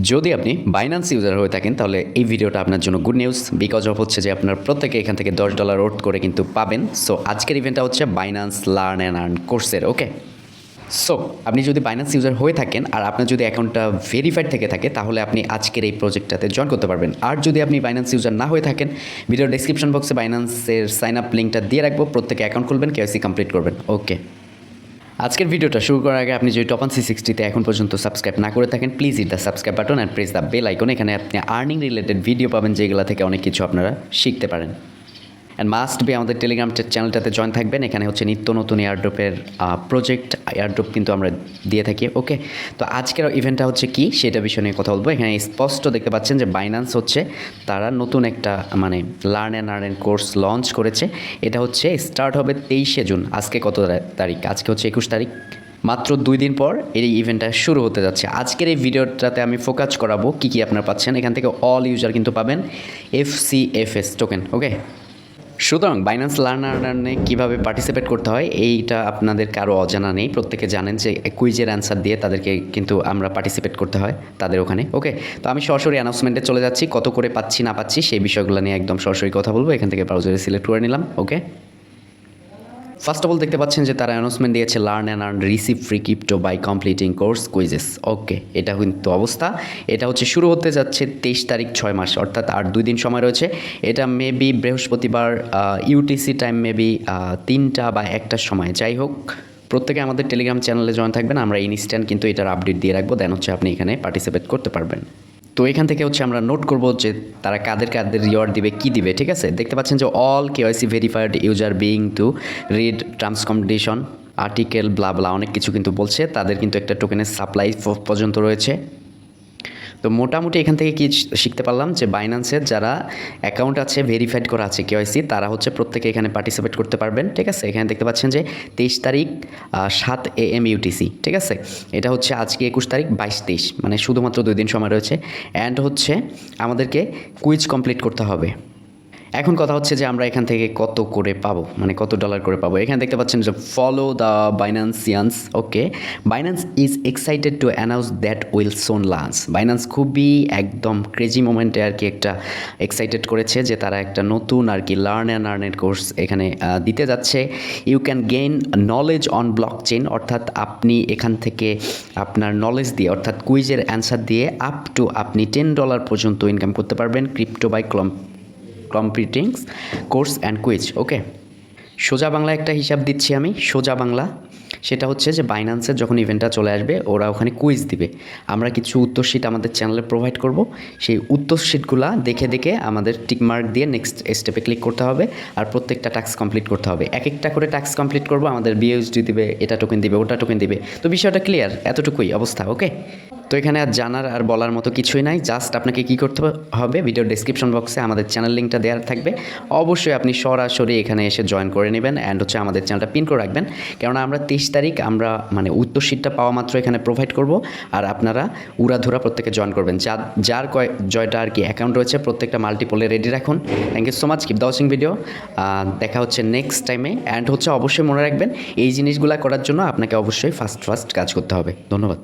যদি আপনি Binance user হয়ে থাকেন তাহলে এই ভিডিওটা আপনার জন্য গুড নিউজ বিকজ অফ হচ্ছে যে আপনার প্রত্যেকে এখান থেকে $10 ওট করে কিন্তু পাবেন। সো আজকের ইভেন্টটা হচ্ছে বাইন্যান্স লার্ন অ্যান্ড আর্ন কোর্সের। ওকে, সো আপনি যদি বাইন্যান্স ইউজার হয়ে থাকেন আর আপনার যদি অ্যাকাউন্টটা ভেরিফাইড থেকে থাকে তাহলে আপনি আজকের এই প্রজেক্টটাতে জয়েন করতে পারবেন। আর যদি আপনি বাইন্যান্স ইউজার না হয়ে থাকেন, ভিডিওর ডেসক্রিপশন বক্সে বাইন্যান্সের সাইন আপ লিঙ্কটা দিয়ে রাখবো, প্রত্যেকে অ্যাকাউন্ট খুলবেন, কেওয়াইসি কমপ্লিট করবেন। ওকে, আজকের ভিডিওটা শুরু করার আগে আপনি যদি টপ 360তে এখন পর্যন্ত সাবস্ক্রাইব না করে থাকেন, please hit the subscribe button and press the bell icon. এখানে আপনি আর্নিং রিলেটেড ভিডিও পাবেন যেগুলো থেকে অনেক কিছু আপনারা শিখতে পারেন। অ্যান্ড মাস্ট বি আমাদের টেলিগ্রাম চ্যানেলটাতে জয়েন থাকবেন। এখানে হচ্ছে নিত্য নতুন এয়ারড্রপের প্রজেক্ট এয়ারড্রপ কিন্তু আমরা দিয়ে থাকি। ওকে, তো আজকের ইভেন্টটা হচ্ছে কি সেটা বিষয় নিয়ে কথা বলবো। এখানে স্পষ্ট দেখতে পাচ্ছেন যে বাইন্যান্স হচ্ছে তারা নতুন একটা learn and earn course launch করেছে। এটা হচ্ছে স্টার্ট হবে 23শে জুন। আজকে কত তারিখ? আজকে হচ্ছে 21 তারিখ। মাত্র 2 দিন পর এই ইভেন্টটা শুরু হতে যাচ্ছে। আজকের এই ভিডিওটাতে আমি ফোকাস করাবো কী আপনারা পাচ্ছেন। এখান থেকে অল ইউজার কিন্তু পাবেন FCFS টোকেন। ওকে, সুতরাং বাইন্যান্স লার্ন আর্নে কীভাবে পার্টিসিপেট করতে হয় এইটা আপনাদের কারো অজানা নেই। প্রত্যেকে জানেন যে কুইজের অ্যান্সার দিয়ে তাদেরকে কিন্তু আমরা পার্টিসিপেট করতে হয় তাদের ওখানে। ওকে, তো আমি সরাসরি অ্যানাউন্সমেন্টে চলে যাচ্ছি। কত করে পাচ্ছি না পাচ্ছি সেই বিষয়গুলো নিয়ে একদম সরাসরি কথা বলবো। এখান থেকে ব্রাউজারে সিলেক্ট করে নিলাম। ওকে, ফার্স্ট অফ অল দেখতে পাচ্ছেন যে তারা অ্যানাউন্সমেন্ট দিয়েছে learn and earn receive free crypto by completing course quizzes. Okay, এটা কিন্তু অবস্থা। এটা হচ্ছে শুরু হতে যাচ্ছে 23 তারিখ, 6 মাস, অর্থাৎ আর 2 দিন সময় রয়েছে। এটা মেবি বৃহস্পতিবার ইউটিসি টাইম, মেবি 3টা বা 1টার সময়। যাই হোক, প্রত্যেকে আমাদের টেলিগ্রাম চ্যানেলে জয়েন থাকবেন। আমরা ইনস্ট্যান্ট কিন্তু এটার আপডেট দিয়ে রাখবো, দেন হচ্ছে আপনি এখানে পার্টিসিপেট করতে পারবেন। তো এখান থেকে হচ্ছে আমরা নোট করব যে তারা কাদের রিওয়ার্ড দিবে, কী দিবে। ঠিক আছে, দেখতে পাচ্ছেন যে all KYC verified user being to read terms condition article blah blah অনেক কিছু কিন্তু বলছে। তাদের কিন্তু একটা টোকেনের সাপ্লাই পর্যন্ত রয়েছে। তো মোটামুটি এখান থেকে কি শিখতে পারলাম যে বাইন্যান্সের যারা অ্যাকাউন্ট আছে ভেরিফাইড করা আছে কেওয়াইসি, তারা হচ্ছে প্রত্যেকে এখানে পার্টিসিপেট করতে পারবেন। ঠিক আছে, এখানে দেখতে পাচ্ছেন যে 23 তারিখ 7 AM ইউটিসি। ঠিক আছে, এটা হচ্ছে আজকে 21 তারিখ, 22-23 মানে শুধুমাত্র 2 দিন সময় রয়েছে। অ্যান্ড হচ্ছে আমাদেরকে কুইজ কমপ্লিট করতে হবে। এখন কথা হচ্ছে যে আমরা এখান থেকে কত করে পাবো, কত $, করে পাবো। এখানে দেখতে পাচ্ছেন যে follow the Binancians. Okay, Binance is excited to announce that will soon launch. Binance খুবই একদম ক্রেজি মোমেন্টে একটা এক্সাইটেড করেছে যে তারা একটা নতুন লার্ন অ্যান্ড আর্নের কোর্স এখানে দিতে যাচ্ছে। You can gain knowledge on blockchain, অর্থাৎ আপনি এখান থেকে আপনার নলেজ দিয়ে, অর্থাৎ কুইজের অ্যান্সার দিয়ে আপ টু আপনি $10 পর্যন্ত ইনকাম করতে পারবেন crypto by completing course and quiz. Okay, সোজা বাংলা একটা হিসাব দিচ্ছি আমি, সোজা বাংলা। সেটা হচ্ছে যে বাইন্যান্সের যখন ইভেন্টটা চলে আসবে ওরা ওখানে কুইজ দিবে, আমরা কিছু উত্তর শিট আমাদের চ্যানেলে প্রোভাইড করব। সেই উত্তর শিটগুলো দেখে দেখে আমাদের টিকমার্ক দিয়ে নেক্সট স্টেপে ক্লিক করতে হবে আর প্রত্যেকটা টাস্ক কমপ্লিট করতে হবে। এক একটা করে টাস্ক কমপ্লিট করব, আমাদের বিএসডি দিবে, এটা টোকেন দিবে, ওটা টোকেন দিবে। তো বিষয়টা ক্লিয়ার, এতটুকুই অবস্থা। ওকে, তো এখানে আর জানার আর বলার মতো কিছুই নাই। জাস্ট আপনাকে কী করতে হবে, ভিডিওর ডেসক্রিপশন বক্সে আমাদের চ্যানেল লিঙ্কটা দেওয়া থাকবে। অবশ্যই আপনি সরাসরি এখানে এসে জয়েন করে নেবেন অ্যান্ড হচ্ছে আমাদের চ্যানেলটা পিন করে রাখবেন। কেননা আমরা 23 তারিখ আমরা উত্তর শিটটা পাওয়া মাত্র এখানে প্রোভাইড করব আর আপনারা উড়াধুরা প্রত্যেকে জয়েন করবেন। যার জয়টা অ্যাকাউন্ট রয়েছে প্রত্যেকটা মাল্টিপলে রেডি রাখুন। Thank you so much, keep the watching video. দেখা হচ্ছে নেক্সট টাইমে। অ্যান্ড হচ্ছে অবশ্যই মনে রাখবেন এই জিনিসগুলো করার জন্য আপনাকে অবশ্যই ফার্স্ট কাজ করতে হবে। ধন্যবাদ।